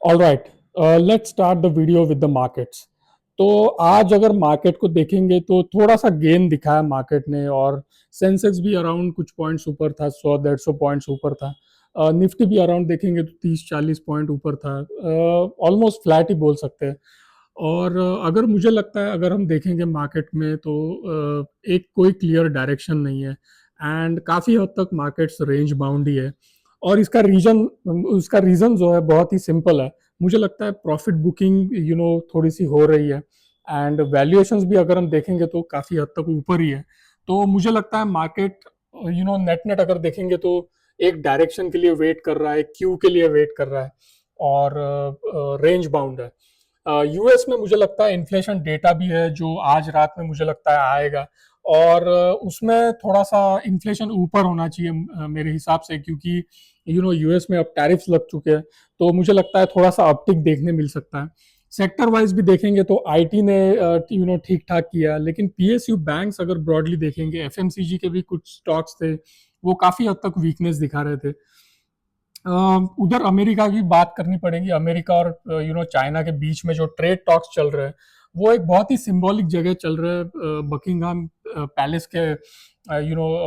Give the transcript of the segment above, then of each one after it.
All right, let's start the video with the markets. तो आज अगर मार्केट को देखेंगे तो थोड़ा सा गेन दिखा है मार्केट ने, और सेंसेक्स भी अराउंड कुछ पॉइंट्स ऊपर था, 100-150 पॉइंट्स ऊपर था। निफ्टी भी अराउंड देखेंगे तो 30-40 पॉइंट ऊपर था। ऑलमोस्ट फ्लैट ही बोल सकते हैं। और अगर मुझे लगता है, अगर हम देखेंगे मार्केट में तो एक कोई क्लियर डायरेक्शन नहीं है, एंड काफ़ी हद तक मार्केट्स रेंज बाउंड ही है। और उसका रीज़न जो है बहुत ही सिंपल है। मुझे लगता है प्रॉफिट बुकिंग थोड़ी सी हो रही है, एंड वैल्यूएशंस भी अगर हम देखेंगे तो काफ़ी हद तक ऊपर ही है। तो मुझे लगता है मार्केट नेट नेट अगर देखेंगे तो एक डायरेक्शन के लिए वेट कर रहा है, क्यू के लिए वेट कर रहा है, और रेंज बाउंड है। यूएस में मुझे लगता है इन्फ्लेशन डेटा भी है जो आज रात में मुझे लगता है आएगा, और उसमें थोड़ा सा इन्फ्लेशन ऊपर होना चाहिए मेरे हिसाब से, क्योंकि यूएस में अब टैरिफ्स लग चुके हैं। तो मुझे लगता है थोड़ा सा अपटिक देखने मिल सकता है। सेक्टर वाइज भी देखेंगे तो आईटी ने ठीक ठाक किया, लेकिन पीएसयू बैंक्स अगर ब्रॉडली देखेंगे, एफएमसीजी के भी कुछ स्टॉक्स थे, वो काफी हद तक वीकनेस दिखा रहे थे। उधर अमेरिका की बात करनी पड़ेगी। अमेरिका और चाइना के बीच में जो ट्रेड टॉक्स चल रहे हैं, वो एक बहुत ही सिंबॉलिक जगह चल रहे हैं, बकिंगहाम पैलेस के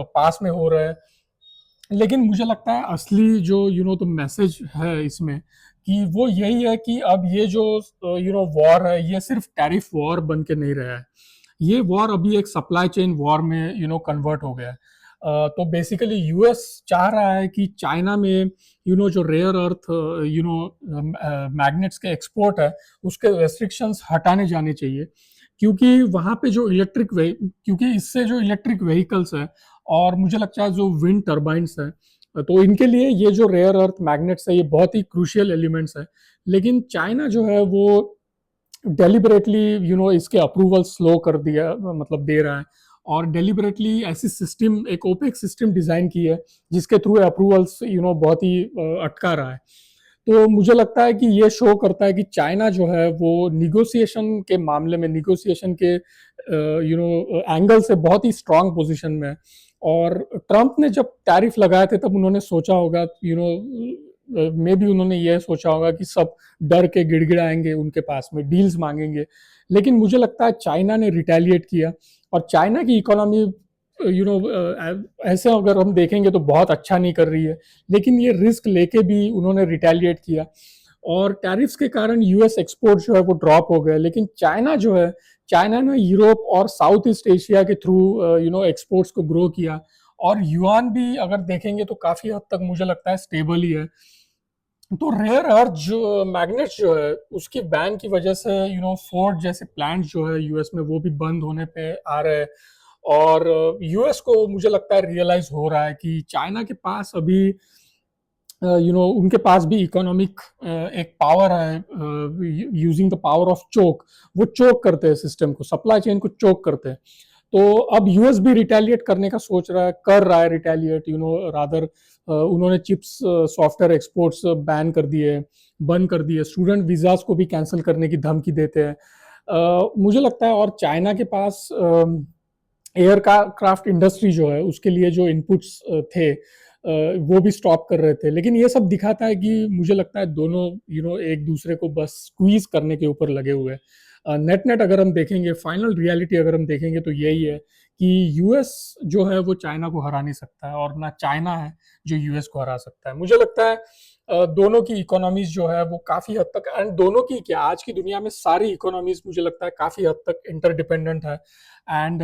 पास में हो रहा है। लेकिन मुझे लगता है असली जो तो मैसेज है इसमें, कि वो यही है कि अब ये जो वॉर है, ये सिर्फ टैरिफ वॉर बन के नहीं रहा है। ये वॉर अभी एक सप्लाई चेन वॉर में कन्वर्ट हो गया है। तो बेसिकली यूएस चाह रहा है कि चाइना में जो रेयर अर्थ मैग्नेट्स के एक्सपोर्ट है, उसके रेस्ट्रिक्शंस हटाने जाने चाहिए, क्योंकि वहां पे जो क्योंकि इससे जो इलेक्ट्रिक व्हीकल्स है, और मुझे लगता है जो विंड टर्बाइंस है, तो इनके लिए ये जो रेयर अर्थ मैग्नेट्स है, ये बहुत ही क्रूशियल एलिमेंट्स है। लेकिन चाइना जो है वो डेलिबरेटली इसके अप्रूवल स्लो कर दिया, मतलब दे रहा है, और डेलिबरेटली ऐसी सिस्टम, एक ओपेक सिस्टम डिजाइन की है जिसके थ्रू अप्रूवल्स बहुत ही अटका रहा है। तो मुझे लगता है कि ये शो करता है कि चाइना जो है वो निगोसिएशन के मामले में, निगोसिएशन के एंगल से बहुत ही स्ट्रांग पोजीशन में है। और ट्रंप ने जब टैरिफ लगाए थे तब उन्होंने सोचा होगा, मे बी उन्होंने ये सोचा होगा कि सब डर के गिड़गिड़ाएंगे, उनके पास में डील्स मांगेंगे। लेकिन मुझे लगता है चाइना ने रिटेलिएट किया, और चाइना की इकोनॉमी ऐसे अगर हम देखेंगे तो बहुत अच्छा नहीं कर रही है, लेकिन ये रिस्क लेके भी उन्होंने रिटेलिएट किया, और टैरिफ्स के कारण यूएस एक्सपोर्ट जो है वो ड्रॉप हो गए। लेकिन चाइना जो है, चाइना ने यूरोप और साउथ ईस्ट एशिया के थ्रू एक्सपोर्ट्स को ग्रो किया, और युआन भी अगर देखेंगे तो काफी हद तक मुझे लगता है स्टेबल ही है। तो रेयर अर्थ जो मैग्नेट्स जो है, उसकी बैन की वजह से फोर्ड जैसे प्लांट जो है यूएस में, वो भी बंद होने पे आ रहे हैं। और यूएस को मुझे लगता है रियलाइज हो रहा है कि चाइना के पास अभी उनके पास भी इकोनॉमिक एक पावर है, यूजिंग द पावर ऑफ चोक। वो चोक करते हैं सिस्टम को, सप्लाई चेन को चोक करते हैं। तो अब यूएस भी रिटेलिएट करने का सोच रहा है, कर रहा है रिटेलिएट, रादर उन्होंने चिप्स सॉफ्टवेयर एक्सपोर्ट्स बैन कर दिए, बंद कर दिए, स्टूडेंट वीजास को भी कैंसिल करने की धमकी देते हैं। मुझे लगता है, और चाइना के पास एयर क्राफ्ट इंडस्ट्री जो है, उसके लिए जो इनपुट्स थे, वो भी स्टॉप कर रहे थे। लेकिन ये सब दिखाता है कि मुझे लगता है दोनों एक दूसरे को बस स्क्वीज करने के ऊपर लगे हुए हैं। नेट नेट अगर हम देखेंगे, फाइनल रियलिटी अगर हम देखेंगे तो यही है कि यूएस जो है वो चाइना को हरा नहीं सकता है, और ना चाइना है जो यूएस को हरा सकता है। मुझे लगता है दोनों की इकोनॉमीज जो है वो काफी हद तक, एंड दोनों की क्या, आज की दुनिया में सारी इकोनॉमीज मुझे लगता है काफी हद तक इंटरडिपेंडेंट है। एंड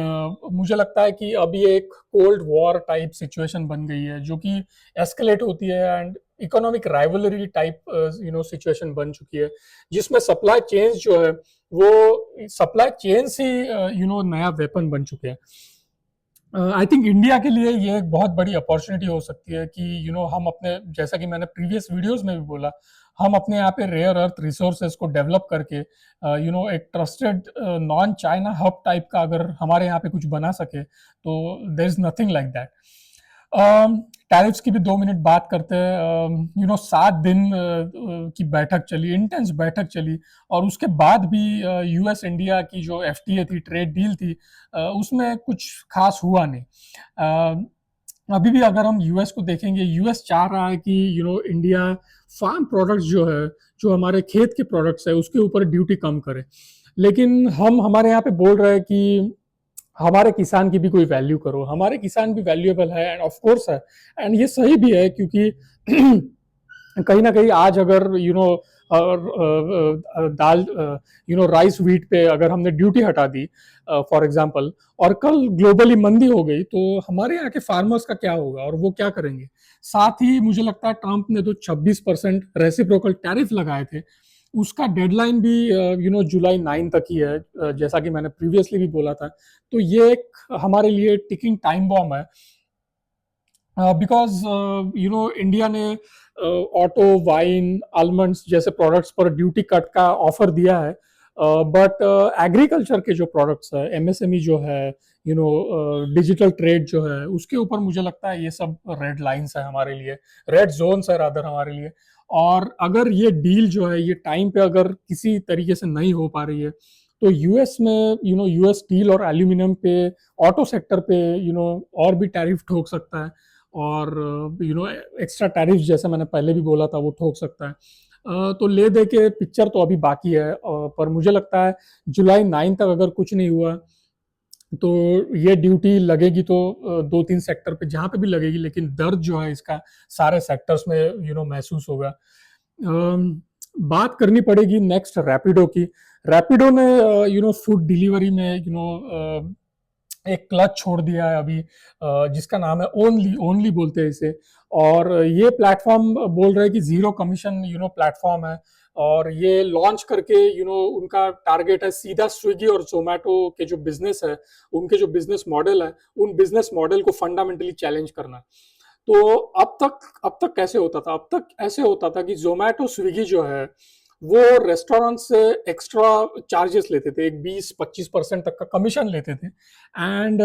मुझे लगता है कि अभी एक कोल्ड वॉर टाइप सिचुएशन बन गई है, जो कि एस्केलेट होती है, and economic rivalry type situation बन चुकी है, जिसमें सप्लाई चेन्स जो है, वो सप्लाई चेन्स ही नया वेपन बन चुके हैं। आई थिंक इंडिया के लिए ये एक बहुत बड़ी अपॉर्चुनिटी हो सकती है कि हम अपने, जैसा कि मैंने प्रीवियस वीडियोस में भी बोला, हम अपने यहाँ पे रेयर अर्थ रिसोर्सेज को डेवलप करके एक trusted non China hub type का अगर हमारे यहाँ पे कुछ बना सके, तो there is nothing like that. Tariffs की भी 2 मिनट बात करते हैं। 7 दिन की बैठक चली, इंटेंस बैठक चली, और उसके बाद भी यूएस इंडिया की जो एफटीए थी, ट्रेड डील थी, उसमें कुछ खास हुआ नहीं। अभी भी अगर हम यूएस को देखेंगे, यूएस चाह रहा है कि इंडिया फार्म प्रोडक्ट्स जो है, जो हमारे खेत के प्रोडक्ट्स है उसके ऊपर ड्यूटी कम करे। लेकिन हम हमारे यहाँ पे बोल रहे हैं कि हमारे किसान की भी कोई वैल्यू करो, हमारे किसान भी वैल्यूएबल है एंड ऑफ कोर्स है, एंड ये सही भी है क्योंकि कहीं ना कहीं आज अगर दाल राइस व्हीट पे अगर हमने ड्यूटी हटा दी फॉर एग्जांपल, और कल ग्लोबली मंदी हो गई, तो हमारे यहाँ के फार्मर्स का क्या होगा और वो क्या करेंगे। साथ ही मुझे लगता है ट्रंप ने तो 26% रेसिप्रोकल टैरिफ लगाए थे, उसका डेडलाइन भी जुलाई 9 तक ही है, जैसा कि मैंने प्रीवियसली भी बोला था। तो ये एक हमारे लिए टिकिंग टाइम बॉम्ब है, बिकॉज इंडिया ने ऑटो, वाइन, आलमंड्स जैसे प्रोडक्ट्स पर ड्यूटी कट का ऑफर दिया है, बट एग्रीकल्चर के जो प्रोडक्ट्स है, एमएसएमई जो है, डिजिटल ट्रेड जो है, उसके ऊपर मुझे लगता है ये सब रेड लाइंस है हमारे लिए, रेड जोन्स है रादर हमारे लिए। और अगर ये डील जो है ये टाइम पे अगर किसी तरीके से नहीं हो पा रही है, तो यूएस में यूएस स्टील और एल्यूमिनियम पे, ऑटो सेक्टर पे और भी टैरिफ ठोक सकता है, और एक्स्ट्रा टैरिफ जैसे मैंने पहले भी बोला था वो ठोक सकता है। तो ले दे के पिक्चर तो अभी बाकी है, पर मुझे लगता है जुलाई 9 तक अगर कुछ नहीं हुआ तो ये ड्यूटी लगेगी तो 2-3 सेक्टर पे जहां पे भी लगेगी, लेकिन दर्द जो है इसका सारे सेक्टर्स में महसूस होगा। बात करनी पड़ेगी नेक्स्ट रैपिडो की। रैपिडो ने फूड डिलीवरी में एक क्लच छोड़ दिया है अभी, जिसका नाम है ओनली, ओनली बोलते हैं इसे। और ये प्लेटफॉर्म बोल रहे हैं कि जीरो कमीशन प्लेटफॉर्म है, और ये लॉन्च करके उनका टारगेट है सीधा स्विगी और जोमेटो के जो बिजनेस है, उनके जो बिजनेस मॉडल है, उन बिजनेस मॉडल को फंडामेंटली चैलेंज करना। तो अब तक कैसे होता था, अब तक ऐसे होता था कि जोमेटो, स्विगी जो है वो रेस्टोरेंट से एक्स्ट्रा चार्जेस लेते थे, एक 20-25% तक का कमीशन लेते थे। एंड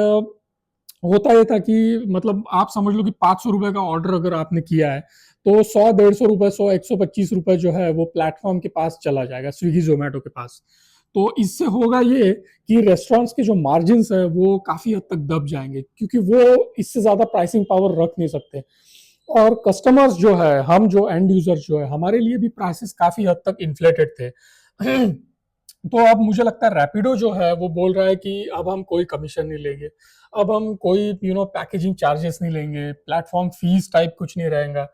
होता ये था कि मतलब आप समझ लो कि 500 रुपए का ऑर्डर अगर आपने किया है, तो 100-150 रुपए, 100-125 रुपए जो है वो प्लेटफॉर्म के पास चला जाएगा, स्विगी जोमेटो के पास। तो इससे होगा ये कि रेस्टोरेंट्स के जो मार्जिन है वो काफी हद तक दब जाएंगे, क्योंकि वो इससे ज्यादा प्राइसिंग पावर रख नहीं सकते। और कस्टमर्स जो है, हम जो एंड यूजर जो है, हमारे लिए भी प्राइसेस काफी हद तक इन्फ्लेटेड थे। तो अब मुझे लगता है रैपिडो जो है वो बोल रहा है कि अब हम कोई कमीशन नहीं लेंगे, अब हम कोई पैकेजिंग चार्जेस नहीं लेंगे, प्लेटफॉर्म फीस टाइप कुछ नहीं रहेगा।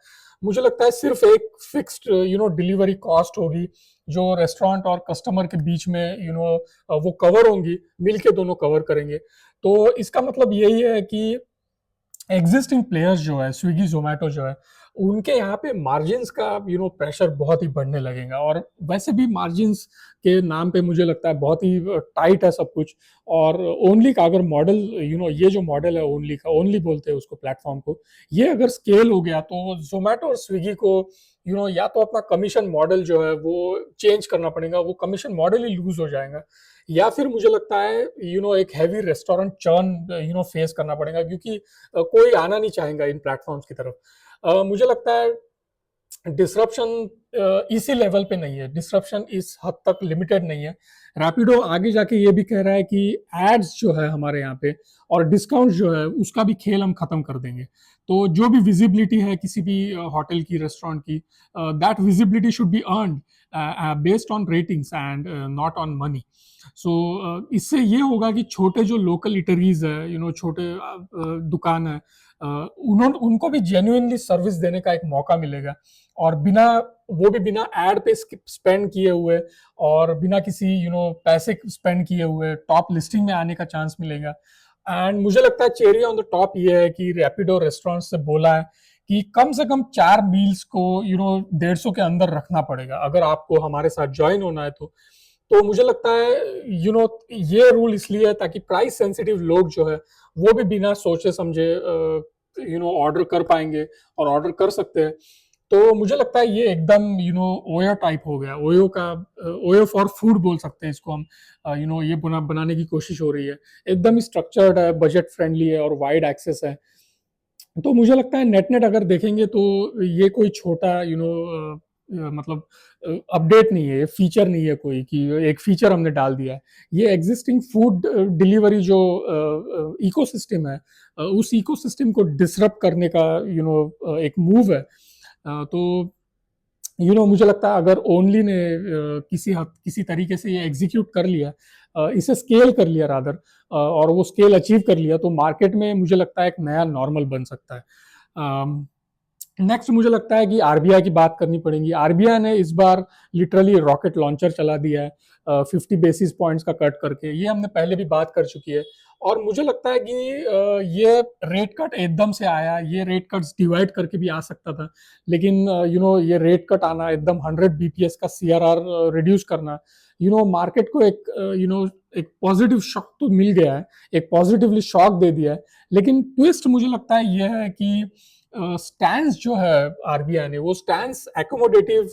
मुझे लगता है सिर्फ एक फिक्स्ड डिलीवरी कॉस्ट होगी जो रेस्टोरेंट और कस्टमर के बीच में वो कवर होंगी, मिलके दोनों कवर करेंगे। तो इसका मतलब यही है कि एग्जिस्टिंग प्लेयर्स जो है, स्विगी जोमेटो जो है, उनके यहाँ पे मार्जिन्स का प्रेशर बहुत ही बढ़ने लगेगा। और वैसे भी मार्जिन्स के नाम पे मुझे लगता है बहुत ही टाइट है सब कुछ। और ओनली का अगर मॉडल ये जो मॉडल है ओनली का, ओनली बोलते हैं उसको प्लेटफॉर्म को, ये अगर स्केल हो गया तो जोमेटो और स्विगी को या तो अपना कमीशन मॉडल जो है वो चेंज करना पड़ेगा, वो कमीशन मॉडल ही लूज हो जाएगा, या फिर मुझे लगता है एक हैवी रेस्टोरेंट चर्न फेस करना पड़ेगा, क्योंकि कोई आना नहीं चाहेगा इन प्लेटफॉर्म्स की तरफ। मुझे लगता है डिसरप्शन इसी लेवल पे नहीं है, डिसरप्शन इस हद तक लिमिटेड नहीं है। रैपिडो आगे जाके ये भी कह रहा है कि एड्स जो है हमारे यहाँ पे और डिस्काउंट जो है उसका भी खेल हम खत्म कर देंगे। तो जो भी विजिबिलिटी है किसी भी होटल की, रेस्टोरेंट की, that visibility should be earned based on ratings and not on money. So इससे ये होगा कि छोटे जो लोकल इटरीज है, छोटे दुकान है, उनको भी जेन्युइनली सर्विस देने का एक मौका मिलेगा, और वो भी बिना एड पे स्पेंड किए हुए और बिना किसी पैसे स्पेंड किए हुए टॉप लिस्टिंग में आने का चांस मिलेगा। एंड मुझे लगता है चेरी ऑन द टॉप ये है कि रैपिडो रेस्टोरेंट से बोला है कि कम से कम 4 मील्स को 150 के अंदर रखना पड़ेगा अगर आपको हमारे साथ ज्वाइन होना है। तो मुझे लगता है ये रूल इसलिए है ताकि प्राइस सेंसिटिव लोग जो है वो भी बिना सोचे समझे ऑर्डर कर पाएंगे और ऑर्डर कर सकते हैं। तो मुझे लगता है ये एकदम ओयो टाइप हो गया, ओयो फॉर फूड बोल सकते हैं इसको हम। ये बनाने की कोशिश हो रही है, एकदम स्ट्रक्चर्ड है, बजट फ्रेंडली है और वाइड एक्सेस है। तो मुझे लगता है नेट नेट अगर देखेंगे तो ये कोई छोटा मतलब अपडेट नहीं है, फीचर नहीं है कोई कि एक फीचर हमने डाल दिया है। ये एग्जिस्टिंग फूड डिलीवरी जो इकोसिस्टम है, उस इकोसिस्टम को डिसरप्ट करने का एक मूव है। तो मुझे लगता है अगर ओनली ने किसी तरीके से ये एग्जीक्यूट कर लिया, इसे स्केल कर लिया रादर, और वो स्केल अचीव कर लिया, तो मार्केट में मुझे लगता है एक नया नॉर्मल बन सकता है। नेक्स्ट मुझे लगता है कि आरबीआई की बात करनी पड़ेगी। आरबीआई ने इस बार लिटरली रॉकेट लॉन्चर चला दिया है, 50 बेसिस पॉइंट्स का कट करके। ये हमने पहले भी बात कर चुकी है, और मुझे लगता है कि ये रेट कट एकदम से आया, ये रेट कट्स डिवाइड करके भी आ सकता था, लेकिन ये रेट कट आना एकदम 100 बीपीएस का सीआरआर रिड्यूस करना, मार्केट को एक एक पॉजिटिव शॉक तो मिल गया है, एक पॉजिटिवली शॉक दे दिया है। लेकिन ट्विस्ट मुझे लगता है यह है कि स्टैंस जो है आरबीआई ने, वो स्टैंस एकोमोडेटिव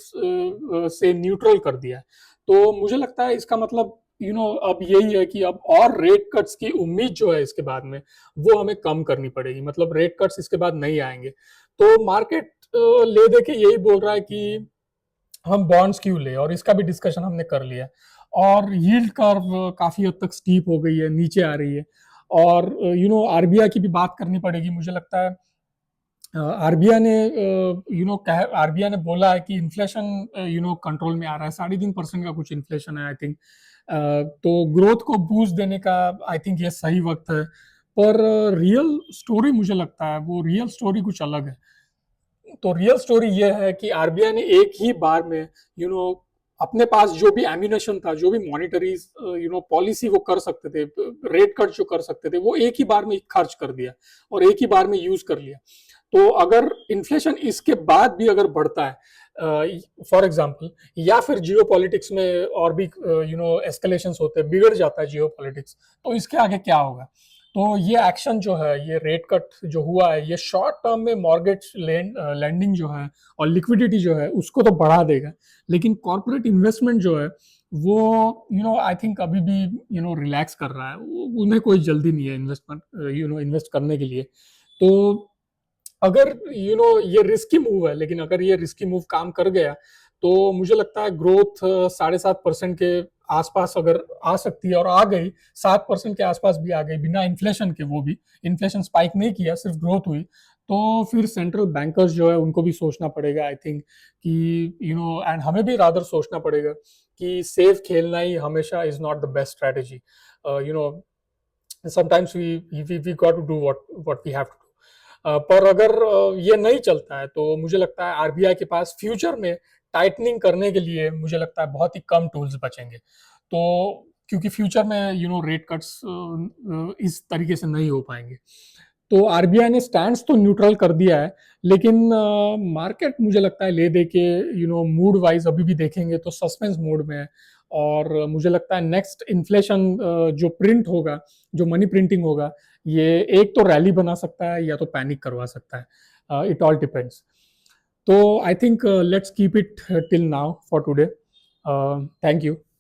से न्यूट्रल कर दिया है। तो मुझे लगता है इसका मतलब अब यही है कि अब और रेट कट्स की उम्मीद जो है इसके बाद में, वो हमें कम करनी पड़ेगी। मतलब रेट कट्स इसके बाद नहीं आएंगे। तो मार्केट ले दे के यही बोल रहा है कि हम बॉन्ड्स क्यों ले, और इसका भी डिस्कशन हमने कर लिया। और यील्ड कर्व काफी हद तक स्टीप हो गई है, नीचे आ रही है। और आरबीआई की भी बात करनी पड़ेगी। मुझे लगता है आरबीआई ने आरबीआई ने बोला है कि इन्फ्लेशन कंट्रोल में आ रहा है, 3.5% का कुछ इन्फ्लेशन है आई थिंक। तो ग्रोथ को बूस्ट देने का आई थिंक ये सही वक्त है। पर रियल स्टोरी मुझे लगता है वो रियल स्टोरी कुछ अलग है। तो रियल स्टोरी ये है कि आरबीआई ने एक ही बार में अपने पास जो भी एम्यूनेशन था, जो भी मॉनिटरी पॉलिसी वो कर सकते थे, रेट कट जो कर सकते थे, वो एक ही बार में खर्च कर दिया और एक ही बार में यूज कर लिया। तो अगर इन्फ्लेशन इसके बाद भी अगर बढ़ता है, फॉर एग्जाम्पल, या फिर जियो पॉलिटिक्स में और भी एस्केलेशन होते हैं, बिगड़ जाता है जियो पॉलिटिक्स, तो इसके आगे क्या होगा? तो ये एक्शन जो है, ये रेट कट जो हुआ है, ये शॉर्ट टर्म में मॉर्गेज लैंडिंग जो है और लिक्विडिटी जो है उसको तो बढ़ा देगा, लेकिन कॉर्पोरेट इन्वेस्टमेंट जो है वो आई थिंक अभी भी रिलैक्स कर रहा है। उन्हें कोई जल्दी नहीं है इन्वेस्टमेंट इन्वेस्ट करने के लिए। तो अगर ये रिस्की मूव है, लेकिन अगर ये रिस्की मूव काम कर गया, तो मुझे लगता है ग्रोथ 7.5% के आसपास अगर आ सकती है, और आ गई, 7% के आसपास भी आ गई बिना इन्फ्लेशन के, वो भी इन्फ्लेशन स्पाइक नहीं किया, सिर्फ ग्रोथ हुई, तो फिर सेंट्रल बैंकर्स जो है उनको भी सोचना पड़ेगा आई थिंक कि एंड हमें भी रादर सोचना पड़ेगा कि सेफ खेलना ही हमेशा is not the best strategy. You know sometimes we got to do what we have to do. पर अगर ये नहीं चलता है, तो मुझे लगता है आरबीआई के पास फ्यूचर में टाइटनिंग करने के लिए मुझे लगता है बहुत ही कम टूल्स बचेंगे। तो क्योंकि फ्यूचर में रेट कट्स इस तरीके से नहीं हो पाएंगे। तो आरबीआई ने स्टैंड्स तो न्यूट्रल कर दिया है, लेकिन मार्केट मुझे लगता है ले दे के मूड वाइज अभी भी देखेंगे तो सस्पेंस मोड में है। और मुझे लगता है नेक्स्ट इन्फ्लेशन जो प्रिंट होगा, जो मनी प्रिंटिंग होगा, ये एक तो रैली बना सकता है या तो पैनिक करवा सकता है। It all depends. तो I think let's keep it till now for today. Thank you.